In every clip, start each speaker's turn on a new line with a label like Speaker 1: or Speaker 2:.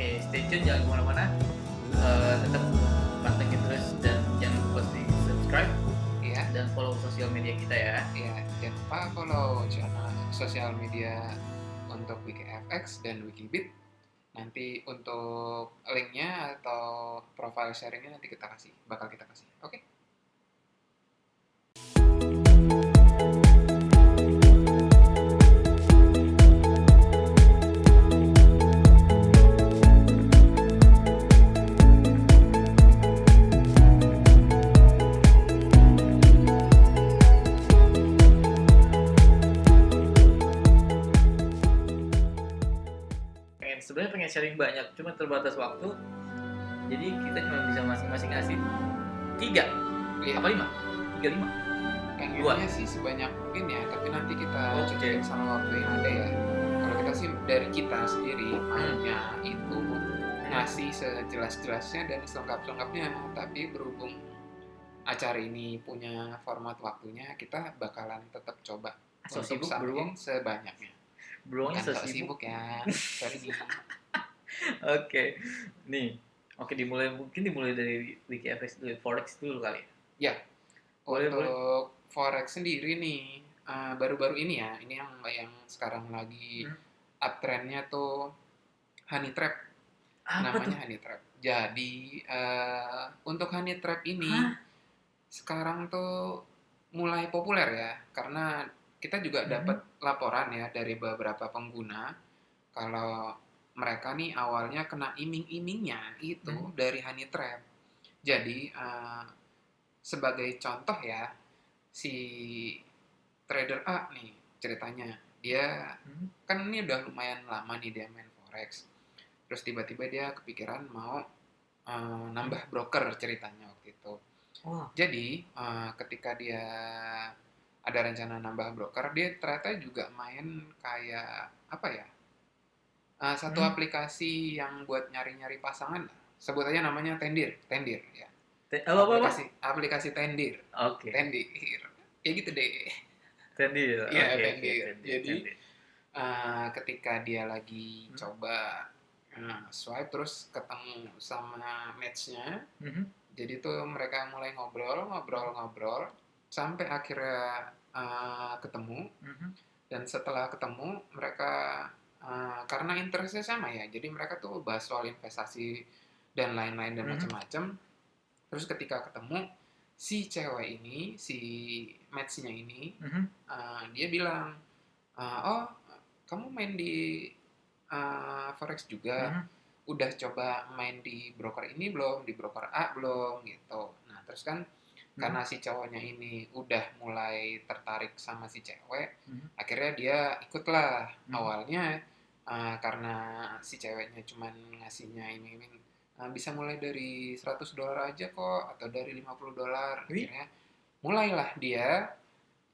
Speaker 1: Oke, stay tune, jangan kemana-mana. Tetap pantengin terus dan jangan lupa di subscribe
Speaker 2: Iya,
Speaker 1: dan follow sosial media kita ya.
Speaker 2: iya, jangan lupa follow channel sosial media untuk WikiFX dan Wikibit. Nanti untuk linknya atau profile sharingnya nanti bakal kita kasih. Oke?
Speaker 1: Sebenarnya pengen sharing banyak, cuma terbatas waktu. Jadi kita cuma bisa masing-masing ngasih 3
Speaker 2: Iya.
Speaker 1: apa 5? 3-5.
Speaker 2: Pengennya sih sebanyak mungkin ya, tapi nanti kita
Speaker 1: Oke.
Speaker 2: cocokkan sama waktu yang ada ya. Kalau kita sih dari kita sendiri maunya itu ngasih sejelas-jelasnya dan selengkap-selengkapnya, tapi berhubung acara ini punya format waktunya, kita bakalan tetap coba
Speaker 1: So
Speaker 2: untuk
Speaker 1: sibuk
Speaker 2: sampein
Speaker 1: beruang.
Speaker 2: sebanyaknya.
Speaker 1: Beruangnya
Speaker 2: Bukan
Speaker 1: so
Speaker 2: sok
Speaker 1: sibuk.
Speaker 2: sibuk ya, sorry nih.
Speaker 1: Oke. Nih. Oke, mungkin dimulai dari WikiFX dulu, Forex dulu kali.
Speaker 2: Ya,
Speaker 1: Boleh.
Speaker 2: untuk forex sendiri nih, baru-baru ini ya, ini yang sekarang lagi uptrendnya tuh honey trap.
Speaker 1: Apa tuh?
Speaker 2: Namanya honey trap. Jadi untuk honey trap ini sekarang tuh mulai populer ya, karena kita juga dapat laporan ya dari beberapa pengguna kalau mereka nih awalnya kena iming-imingnya itu dari honey trap. Jadi sebagai contoh ya, si trader A nih ceritanya, dia kan ini udah lumayan lama nih dia main forex. Terus tiba-tiba dia kepikiran mau nambah broker ceritanya waktu itu. Jadi ketika dia ada rencana nambah broker, dia ternyata juga main kayak apa ya? Satu aplikasi yang buat nyari-nyari pasangan, sebut aja namanya Tendir ya. Aplikasi Tendir.
Speaker 1: Oke.
Speaker 2: Tendir. Ya gitu deh.
Speaker 1: Tendir.
Speaker 2: Iya,
Speaker 1: Oke.
Speaker 2: Tendir. Jadi ketika dia lagi coba swipe terus ketemu sama matchnya, jadi tuh mereka mulai ngobrol sampai akhirnya ketemu. Dan setelah ketemu mereka karena interestnya sama ya, jadi mereka tuh bahas soal investasi dan lain-lain dan macam-macam. Terus ketika ketemu si cewek ini, si matchnya ini, dia bilang, oh kamu main di forex juga, udah coba main di broker ini belum, di broker A belum gitu. Nah terus kan karena si cowoknya ini udah mulai tertarik sama si cewek, akhirnya dia ikutlah. Awalnya karena si ceweknya cuman ngasihnya iming-iming, bisa mulai dari $100 aja kok, atau dari $50. Akhirnya mulailah dia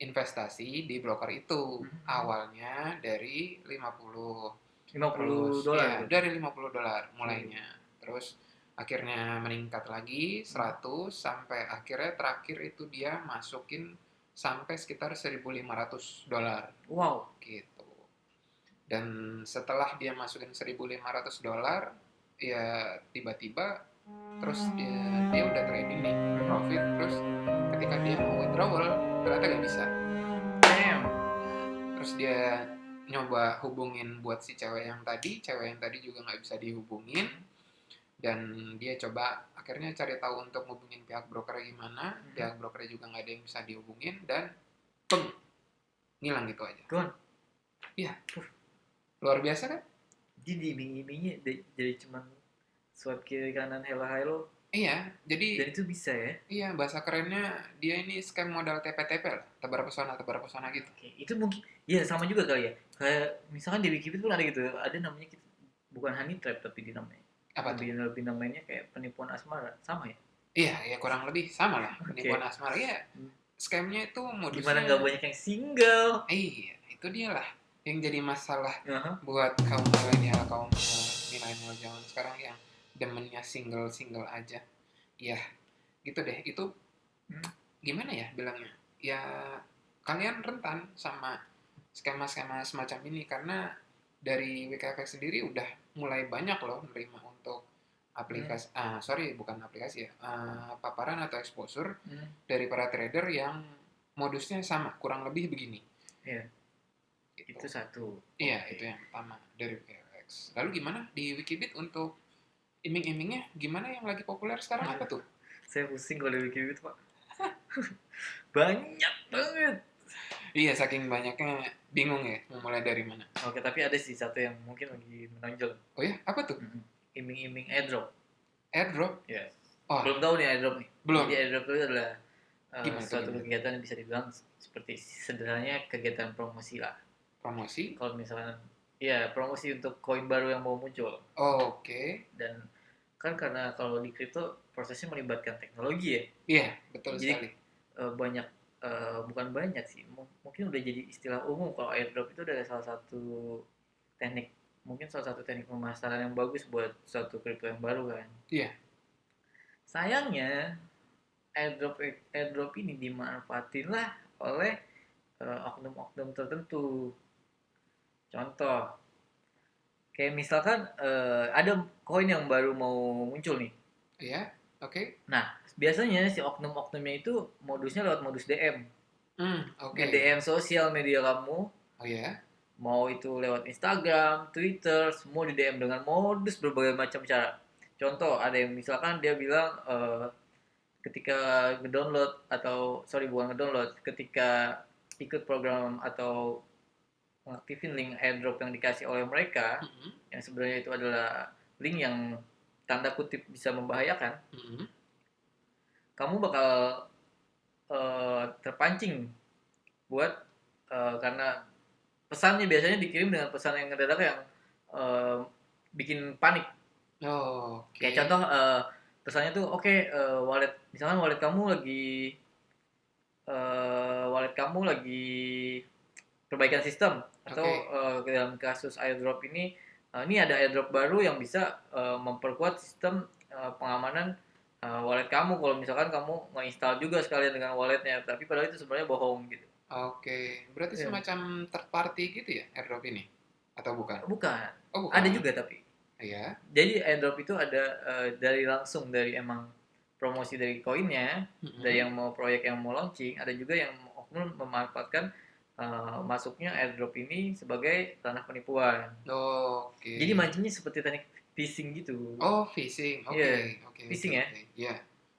Speaker 2: investasi di broker itu. Awalnya dari $50. Ya, dari $50 mulainya. Terus akhirnya meningkat lagi 100 sampai akhirnya terakhir itu dia masukin sampai sekitar $1.500.
Speaker 1: Wow.
Speaker 2: Gitu. Dan setelah dia masukin $1.500, ya tiba-tiba terus dia udah trading nih, profit. Terus ketika dia mau withdrawal ternyata gak bisa. Terus dia nyoba hubungin buat si cewek yang tadi juga nggak bisa dihubungin. Dan dia coba akhirnya cari tahu untuk ngubungin pihak broker gimana, pihak broker juga nggak ada yang bisa dihubungin, dan ngilang gitu aja. Iya, luar biasa kan?
Speaker 1: Jadi iming-imingnya jadi cuman swipe kiri kanan hello.
Speaker 2: Iya, jadi
Speaker 1: dan itu bisa ya?
Speaker 2: Iya, bahasa kerennya dia ini scam modal TP-TP lah, tebar pesona gitu.
Speaker 1: Oke, itu mungkin ya sama juga kali ya. Kayak misalkan di Wikibit pun ada gitu, ada namanya bukan honey trap tapi di namanya.
Speaker 2: Apa tuh?
Speaker 1: Lebih namanya kayak penipuan asmara, sama ya?
Speaker 2: Iya, kurang lebih sama lah. Penipuan asmara ya. Scamnya itu modusnya.
Speaker 1: Gimana nggak banyak yang single?
Speaker 2: Iya, itu dia lah yang jadi masalah buat kaum milenial zaman sekarang yang demennya single aja. Ya, gitu deh. Itu gimana ya bilangnya? Ya kalian rentan sama skema-skema semacam ini karena dari WKFX sendiri udah mulai banyak loh menerima untuk aplikasi, bukan aplikasi ya, paparan atau exposure dari para trader yang modusnya sama, kurang lebih begini.
Speaker 1: Iya.
Speaker 2: Gitu.
Speaker 1: Itu satu.
Speaker 2: Iya, itu yang pertama dari WKFX. Lalu gimana di Wikibit untuk iming-imingnya? Gimana yang lagi populer sekarang apa tuh?
Speaker 1: Saya pusing kalau di Wikibit, Pak. Banyak banget.
Speaker 2: Iya, saking banyaknya bingung ya mau mulai dari mana.
Speaker 1: Oke, tapi ada sih satu yang mungkin lagi menonjol.
Speaker 2: Oh ya, apa tuh?
Speaker 1: Iming-iming airdrop.
Speaker 2: Airdrop?
Speaker 1: Ya.
Speaker 2: Oh,
Speaker 1: Belum tahu nih airdrop nih.
Speaker 2: belum.
Speaker 1: Jadi airdrop itu adalah suatu
Speaker 2: Gimana?
Speaker 1: kegiatan yang bisa dibilang seperti sederhananya kegiatan promosi lah.
Speaker 2: Promosi?
Speaker 1: Kalau misalnya, ya promosi untuk koin baru yang mau muncul.
Speaker 2: Oh, oke.
Speaker 1: Dan kan karena kalau di kripto prosesnya melibatkan teknologi ya.
Speaker 2: Iya, betul
Speaker 1: Jadi
Speaker 2: sekali.
Speaker 1: banyak bukan banyak sih, mungkin udah jadi istilah umum kalau airdrop itu adalah salah satu teknik, mungkin salah satu teknik pemasaran yang bagus buat suatu kripto yang baru kan.
Speaker 2: Iya.
Speaker 1: Sayangnya airdrop ini dimanfaatin lah oleh oknum-oknum tertentu. Contoh, kayak misalkan ada koin yang baru mau muncul nih.
Speaker 2: Iya, oke.
Speaker 1: Nah, biasanya si oknum-oknumnya itu modusnya lewat modus DM.
Speaker 2: Oke.
Speaker 1: Nge-DM sosial media kamu,
Speaker 2: Oh ya.
Speaker 1: mau itu lewat Instagram, Twitter, semua di DM dengan modus berbagai macam cara. Contoh, ada yang misalkan dia bilang ketika ngedownload atau sorry bukan ngedownload, ketika ikut program atau mengaktifin link airdrop yang dikasih oleh mereka, yang sebenarnya itu adalah link yang tanda kutip bisa membahayakan, kamu bakal terpancing buat karena pesannya biasanya dikirim dengan pesan yang ngedadak yang bikin panik.
Speaker 2: Oh, oke.
Speaker 1: Kayak contoh pesannya tuh oke, wallet misalkan wallet kamu lagi perbaikan sistem atau dalam kasus airdrop ini ada airdrop baru yang bisa memperkuat sistem pengamanan wallet kamu kalau misalkan kamu nge-install juga sekalian dengan walletnya, tapi padahal itu sebenarnya bohong gitu.
Speaker 2: Oke, berarti
Speaker 1: Iya.
Speaker 2: semacam third party gitu ya airdrop ini? Atau bukan?
Speaker 1: Bukan.
Speaker 2: Oh,
Speaker 1: Ada
Speaker 2: bukan.
Speaker 1: juga tapi.
Speaker 2: Iya.
Speaker 1: Jadi airdrop itu ada langsung dari emang promosi dari koinnya, dari yang mau proyek yang mau launching, ada juga yang oknum memanfaatkan masuknya airdrop ini sebagai ranah penipuan.
Speaker 2: Oke.
Speaker 1: Jadi mancingnya seperti teknik phishing gitu.
Speaker 2: Oh, phishing. Oke,
Speaker 1: Iya,
Speaker 2: oke,
Speaker 1: phishing
Speaker 2: oke,
Speaker 1: ya.
Speaker 2: oke. Iya.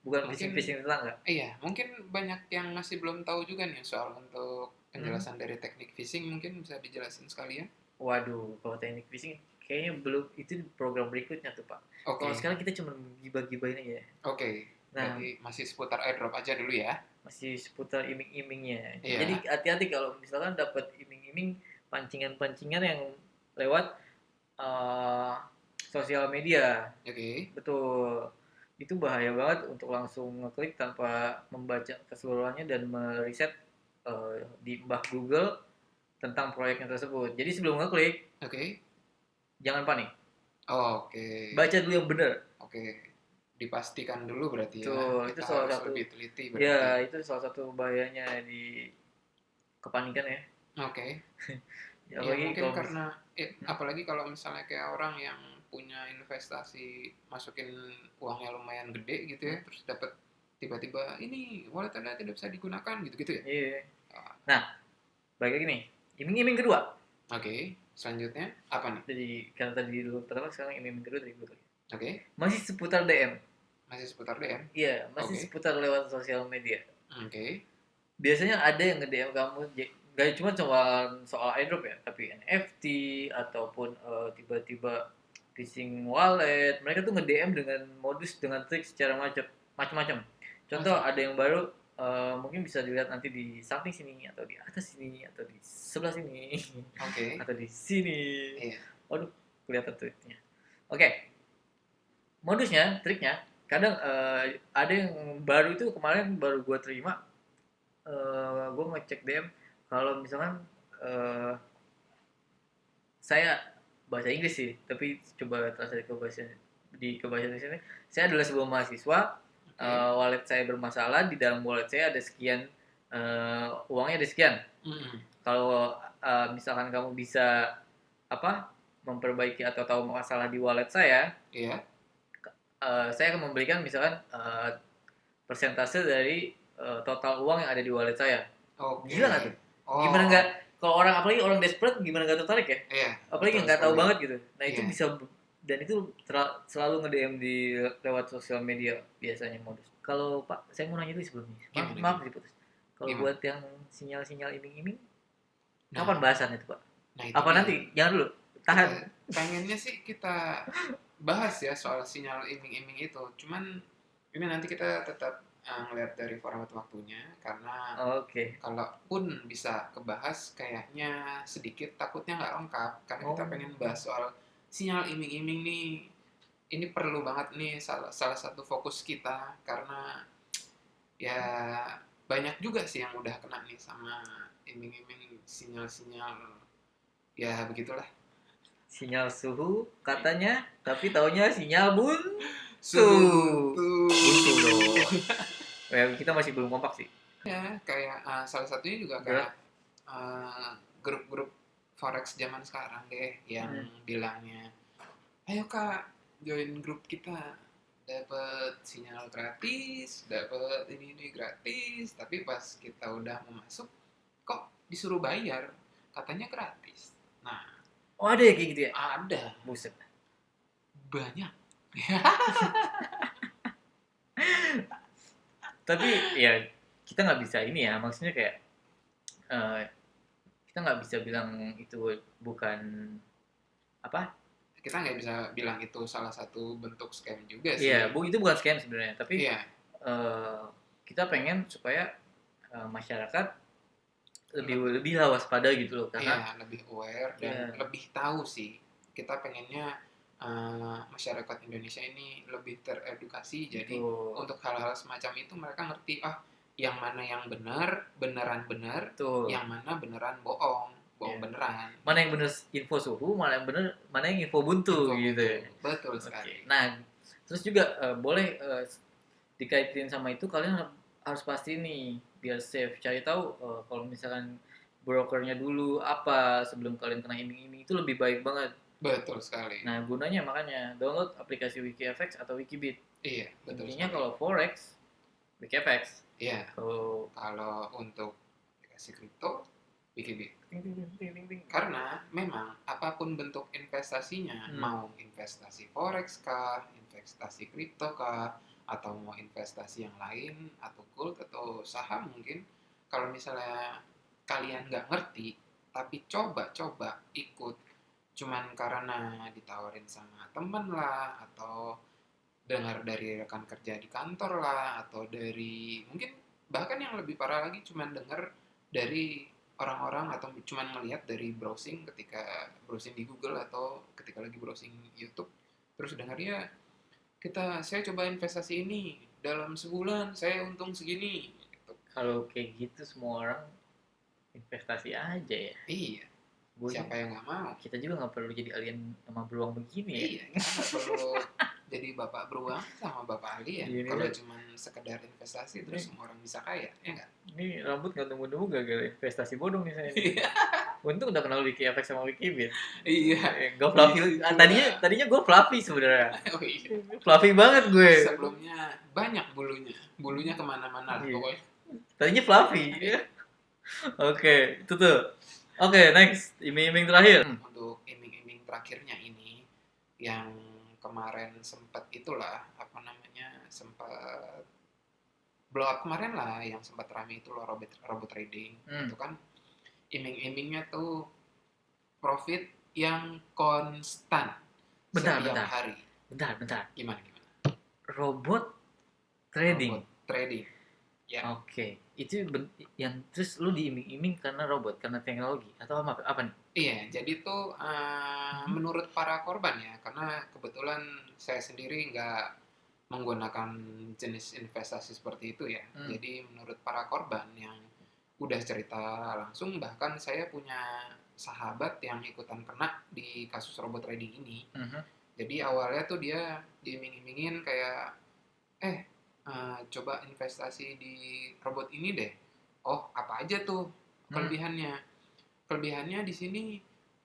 Speaker 1: Bukan
Speaker 2: Mungkin
Speaker 1: phishing tetangga.
Speaker 2: iya, mungkin banyak yang masih belum tahu juga nih soal untuk penjelasan dari teknik phishing, mungkin bisa dijelasin sekalian.
Speaker 1: Waduh, kalau teknik phishing kayaknya belum, itu program berikutnya tuh Pak.
Speaker 2: Oke.
Speaker 1: Kalau sekarang kita cuma gibah-gibahin aja.
Speaker 2: Oke.
Speaker 1: Nah,
Speaker 2: Berarti masih seputar airdrop aja dulu ya.
Speaker 1: masih seputar iming-imingnya.
Speaker 2: Iya.
Speaker 1: Jadi hati-hati kalau misalkan dapat iming-iming pancingan-pancingan yang lewat sosial media.
Speaker 2: Oke.
Speaker 1: Betul. Itu bahaya banget untuk langsung ngeklik tanpa membaca keseluruhannya dan meriset di mbah Google tentang proyeknya tersebut. Jadi sebelum ngeklik,
Speaker 2: Oke.
Speaker 1: jangan panik.
Speaker 2: Oke.
Speaker 1: Baca dulu yang benar.
Speaker 2: Oke. Dipastikan dulu berarti ya.
Speaker 1: Tuh,
Speaker 2: Kita
Speaker 1: itu salah
Speaker 2: harus
Speaker 1: satu
Speaker 2: lebih teliti berarti.
Speaker 1: ya, itu salah satu bahayanya di kepanikan ya.
Speaker 2: Oke.
Speaker 1: Ya,
Speaker 2: Iya,
Speaker 1: apalagi
Speaker 2: mungkin
Speaker 1: kalau
Speaker 2: karena apalagi kalau misalnya kayak orang yang punya investasi masukin uangnya lumayan gede gitu ya, terus dapat tiba-tiba ini wallet Anda tidak bisa digunakan gitu-gitu ya.
Speaker 1: iya.
Speaker 2: Ah,
Speaker 1: Nah, balik lagi nih. Iming-iming kedua.
Speaker 2: Oke, selanjutnya apa nih?
Speaker 1: Jadi karena tadi dulu pertama, sekarang iming-iming kedua dari gue.
Speaker 2: Oke,
Speaker 1: Masih seputar DM.
Speaker 2: masih seputar DM.
Speaker 1: Iya, masih
Speaker 2: Oke.
Speaker 1: seputar lewat sosial media.
Speaker 2: Oke.
Speaker 1: Biasanya ada yang nge-DM kamu, gak cuma soal airdrop ya, tapi NFT ataupun tiba-tiba phishing wallet. Mereka tuh nge-DM dengan modus, dengan trik secara macam-macam. Contoh ada yang baru, mungkin bisa dilihat nanti di samping sini atau di atas sini atau di sebelah sini.
Speaker 2: Oke.
Speaker 1: Atau di sini.
Speaker 2: Iya.
Speaker 1: Waduh, kelihatan tweetnya. Oke. Modusnya, triknya, kadang ada yang baru itu kemarin baru gue terima, gue ngecek DM kalau misalkan saya bahasa Inggris sih, tapi coba translate ke bahasa Indonesia ini. Saya adalah sebuah mahasiswa, wallet saya bermasalah, di dalam wallet saya ada sekian, uangnya ada sekian. Kalau misalkan kamu bisa memperbaiki atau tahu masalah di wallet saya,
Speaker 2: Iya.
Speaker 1: Saya akan memberikan misalkan persentase dari total uang yang ada di wallet saya.
Speaker 2: Oke.
Speaker 1: Gila nggak tuh? Gimana
Speaker 2: Oh,
Speaker 1: nggak, kalau orang apalagi orang desperate gimana nggak tertarik ya?
Speaker 2: iya,
Speaker 1: Apalagi
Speaker 2: betul
Speaker 1: yang nggak tahu
Speaker 2: sekali.
Speaker 1: banget gitu. Nah itu
Speaker 2: Iya.
Speaker 1: bisa, dan itu selalu nge-DM di lewat sosial media biasanya modus. Kalau Pak, saya mau nanya dulu sebelumnya. Maaf,
Speaker 2: Gimana,
Speaker 1: maaf
Speaker 2: gimana?
Speaker 1: diputus. Kalau
Speaker 2: Gimana?
Speaker 1: buat yang sinyal-sinyal iming-iming, kapan
Speaker 2: Nah,
Speaker 1: bahasannya itu Pak?
Speaker 2: nah itu
Speaker 1: Apa
Speaker 2: dia.
Speaker 1: nanti? Jangan dulu.
Speaker 2: Kita
Speaker 1: Tahan.
Speaker 2: pengennya sih kita bahas ya soal sinyal iming-iming itu. Cuman ini nanti kita tetap ngeliat dari format waktunya karena
Speaker 1: Oke.
Speaker 2: kalaupun bisa kebahas kayaknya sedikit takutnya nggak lengkap karena kita
Speaker 1: Oh.
Speaker 2: pengen bahas soal sinyal iming-iming nih. Ini perlu banget nih salah satu fokus kita karena ya banyak juga sih yang udah kena nih sama iming-iming sinyal-sinyal ya begitulah.
Speaker 1: Sinyal suhu katanya, tapi taunya sinyal buntu. Buntu dong.
Speaker 2: Subuh.
Speaker 1: Ya, kita masih belum kompak sih.
Speaker 2: Ya, kayak salah satunya juga
Speaker 1: Berat.
Speaker 2: kayak grup-grup forex zaman sekarang deh yang
Speaker 1: Hmm.
Speaker 2: bilangnya, ayo kak join grup kita, dapat sinyal gratis, dapat ini gratis, tapi pas kita udah mau masuk kok disuruh bayar, katanya gratis. Nah,
Speaker 1: Oh ada ya kayak gitu ya?
Speaker 2: ada
Speaker 1: Buset.
Speaker 2: banyak.
Speaker 1: Tapi ya kita nggak bisa ini ya, maksudnya kayak eh, kita nggak bisa bilang itu bukan apa?
Speaker 2: Kita nggak bisa bilang itu salah satu bentuk scam juga
Speaker 1: Iya,
Speaker 2: sih.
Speaker 1: itu bukan scam sebenarnya, tapi
Speaker 2: Iya,
Speaker 1: eh, kita pengen supaya masyarakat lebih
Speaker 2: lebih
Speaker 1: lebih lah waspada gitu loh, karena
Speaker 2: iya, lebih aware dan
Speaker 1: ya
Speaker 2: lebih tahu sih. Kita pengennya masyarakat Indonesia ini lebih teredukasi. Jadi
Speaker 1: betul,
Speaker 2: untuk hal-hal semacam itu mereka ngerti yang mana yang benar, beneran benar,
Speaker 1: betul.
Speaker 2: yang mana beneran bohong, bohong
Speaker 1: Ya.
Speaker 2: beneran.
Speaker 1: Mana yang bener info suhu, mana yang bener, mana yang info buntu
Speaker 2: Info
Speaker 1: gitu
Speaker 2: buntu,
Speaker 1: ya.
Speaker 2: betul
Speaker 1: Oke.
Speaker 2: sekali.
Speaker 1: Nah, terus juga boleh dikaitin sama itu, kalian harus pasti nih biar safe. Cari tahu kalau misalkan brokernya dulu apa sebelum kalian kena iming-iming, itu lebih baik banget.
Speaker 2: Betul sekali.
Speaker 1: Nah, gunanya makanya download aplikasi WikiFX atau Wikibit.
Speaker 2: Iya, betul
Speaker 1: Intinya
Speaker 2: sekali.
Speaker 1: kalau forex, WikiFX.
Speaker 2: Iya,
Speaker 1: Kalau
Speaker 2: kalau untuk aplikasi kripto, Wikibit.
Speaker 1: ting ting ting ting ting ting.
Speaker 2: Karena memang apapun bentuk investasinya,
Speaker 1: Hmm.
Speaker 2: mau investasi forex kah, investasi kripto kah, atau mau investasi yang lain, atau gold, atau saham mungkin, kalau misalnya kalian nggak ngerti, tapi coba-coba ikut, cuman karena ditawarin sama temen lah, atau dengar dari rekan kerja di kantor lah, atau dari mungkin bahkan yang lebih parah lagi cuman dengar dari orang-orang atau cuman melihat dari browsing ketika browsing di Google atau ketika lagi browsing YouTube terus dengar ya saya coba investasi ini dalam sebulan saya untung segini gitu.
Speaker 1: Kalau kayak gitu semua orang investasi aja ya.
Speaker 2: Iya,
Speaker 1: Gue
Speaker 2: siapa yang nggak mau?
Speaker 1: kita juga nggak perlu jadi alien sama beruang begini ya.
Speaker 2: Iya, kita nggak perlu jadi bapak beruang sama bapak alien.
Speaker 1: Ini
Speaker 2: Kalau cuma sekedar investasi terus semua orang bisa kaya, ya nggak?
Speaker 1: ini rambut nggak nemu-nemu gara-gara investasi bodong nih saya nih.
Speaker 2: Iya.
Speaker 1: Untung udah kenal WikiFX sama Wikibit.
Speaker 2: Iya.
Speaker 1: Gue fluffy. Tadinya gue fluffy sebenarnya.
Speaker 2: Oh iya.
Speaker 1: Fluffy banget gue.
Speaker 2: Sebelumnya banyak bulunya. Bulunya kemana-mana lah
Speaker 1: Iya.
Speaker 2: pokoknya.
Speaker 1: Tadinya fluffy. Oke, itu tuh. Oke, next. Iming-iming terakhir.
Speaker 2: Untuk iming-iming terakhirnya ini yang kemarin sempat itulah apa namanya sempat blow up kemarin lah yang sempat rame itu loh robot trading. Itu kan iming-imingnya tuh profit yang konstan
Speaker 1: Bentar,
Speaker 2: setiap
Speaker 1: bentar.
Speaker 2: hari.
Speaker 1: Bentar.
Speaker 2: Gimana?
Speaker 1: Robot trading.
Speaker 2: Robot trading. Ya.
Speaker 1: Oke. Itu yang terus lu diiming-iming karena robot, karena teknologi atau apa nih?
Speaker 2: Iya, jadi tuh menurut para korban ya, karena kebetulan saya sendiri nggak menggunakan jenis investasi seperti itu ya. Jadi menurut para korban yang udah cerita langsung, bahkan saya punya sahabat yang ikutan kena di kasus robot trading ini. Jadi awalnya tuh dia diiming-imingin kayak, coba investasi di robot ini deh. Oh, apa aja tuh kelebihannya? Kelebihannya di sini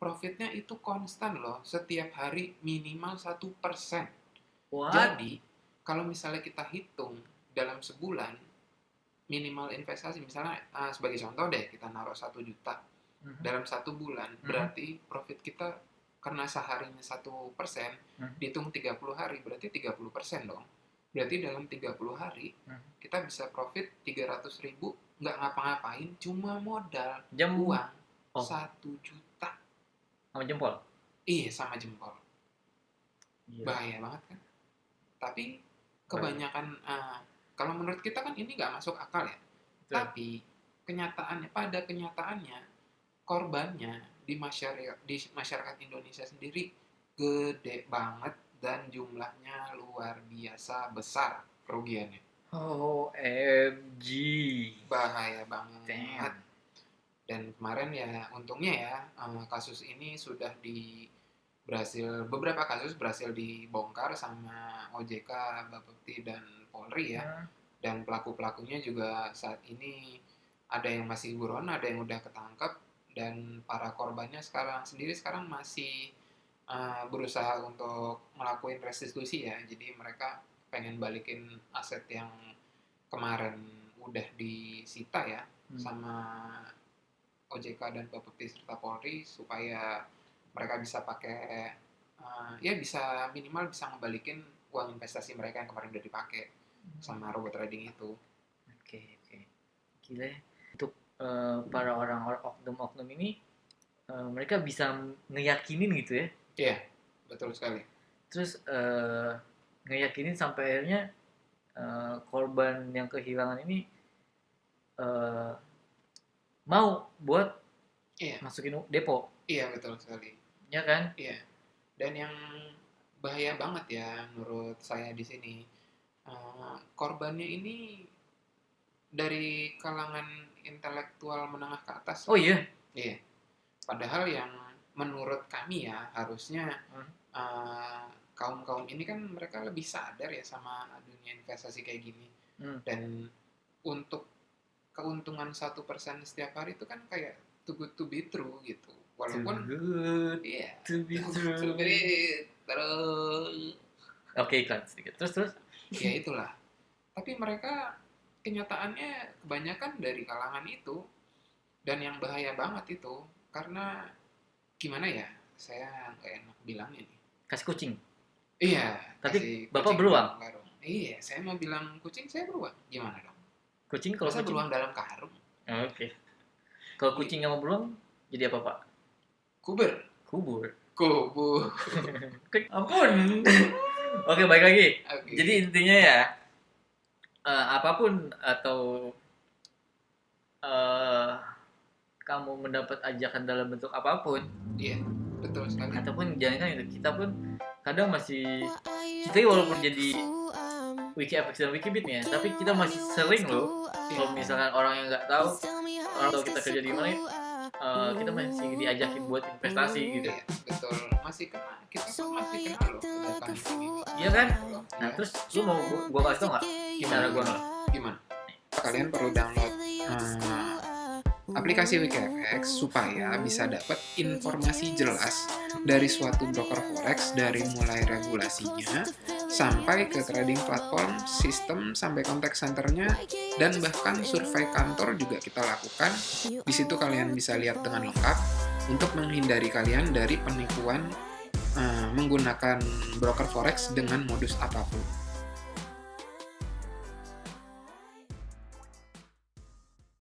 Speaker 2: profitnya itu konstan loh, setiap hari minimal 1%.
Speaker 1: What?
Speaker 2: Jadi kalau misalnya kita hitung dalam sebulan minimal investasi, misalnya sebagai contoh deh, kita naruh 1 juta dalam 1 bulan, berarti profit kita karena seharinya 1%, dihitung 30 hari, berarti 30% dong. Berarti dalam 30 hari kita bisa profit 300.000, nggak ngapa-ngapain, cuma modal uang 1 juta.
Speaker 1: Sama jempol?
Speaker 2: Iya, sama jempol.
Speaker 1: Gila.
Speaker 2: Bahaya banget kan? Tapi kebanyakan, kalau menurut kita kan ini nggak masuk akal ya. Betul. Tapi pada kenyataannya korbannya di masyarakat Indonesia sendiri gede banget dan jumlahnya luar biasa besar kerugiannya.
Speaker 1: OMG.
Speaker 2: Bahaya banget.
Speaker 1: Damn.
Speaker 2: Dan kemarin ya untungnya ya kasus ini sudah beberapa kasus berhasil dibongkar sama OJK, Bapepti dan Polri ya. Dan pelaku-pelakunya juga saat ini ada yang masih buron, ada yang udah ketangkep, dan para korbannya sekarang masih berusaha untuk melakukan restitusi ya. Jadi mereka pengen balikin aset yang kemarin udah disita ya sama OJK dan Bapepti serta Polri, supaya mereka bisa pakai ya bisa minimal bisa ngebalikin uang investasi mereka yang kemarin udah dipakai sama robot trading itu.
Speaker 1: Oke. Gila. Untuk para orang oknum-oknum ini mereka bisa ngeyakinin gitu ya?
Speaker 2: Iya, betul sekali.
Speaker 1: Terus ngeyakinin sampai akhirnya korban yang kehilangan ini mau buat masukin depo.
Speaker 2: Iya, betul sekali.
Speaker 1: Ya kan?
Speaker 2: Iya. Dan yang bahaya banget ya menurut saya di sini, korbannya ini dari kalangan intelektual menengah ke atas.
Speaker 1: Oh iya?
Speaker 2: Iya. Padahal yang menurut kami ya harusnya kaum ini kan mereka lebih sadar ya sama dunia investasi kayak gini. Dan untuk keuntungan 1% setiap hari itu kan kayak too good to be true gitu. Walaupun
Speaker 1: too good to be true.
Speaker 2: Terus
Speaker 1: Oke, iklan sedikit. Terus
Speaker 2: ya itulah. Tapi mereka kenyataannya kebanyakan dari kalangan itu, dan yang bahaya banget itu karena gimana ya, saya nggak enak bilangnya nih.
Speaker 1: Kasih kucing.
Speaker 2: Iya.
Speaker 1: Tapi Bapak beruang.
Speaker 2: Iya, saya mau bilang kucing saya beruang. Gimana dong?
Speaker 1: Kucing kalau kucing
Speaker 2: beruang dalam karung.
Speaker 1: Oke. Kalau kucing sama beruang jadi apa, Pak?
Speaker 2: Kubur.
Speaker 1: Ampun. Oke, balik lagi. Okay. Jadi intinya ya, apapun atau kamu mendapat ajakan dalam bentuk apapun,
Speaker 2: iya, betul sekali.
Speaker 1: Ataupun jangan itu, kita pun kadang masih, kita walaupun jadi WikiFX dan Wikibit nih ya, tapi kita masih sering loh, kalau misalkan orang yang nggak tahu, orang tahu kita kerja di mana, kita masih diajakin buat investasi gitu.
Speaker 2: Iya, betul. Kita masih kenal loh.
Speaker 1: Iya kan? Nah, terus lu mau gua kasih tau nggak cara gua nggak?
Speaker 2: Gimana? Kalian perlu download aplikasi WikiFX supaya bisa dapat informasi jelas dari suatu broker forex, dari mulai regulasinya sampai ke trading platform, sistem, sampai contact centernya, dan bahkan survei kantor juga kita lakukan. Di situ kalian bisa lihat dengan lengkap untuk menghindari kalian dari penipuan menggunakan broker forex dengan modus apapun.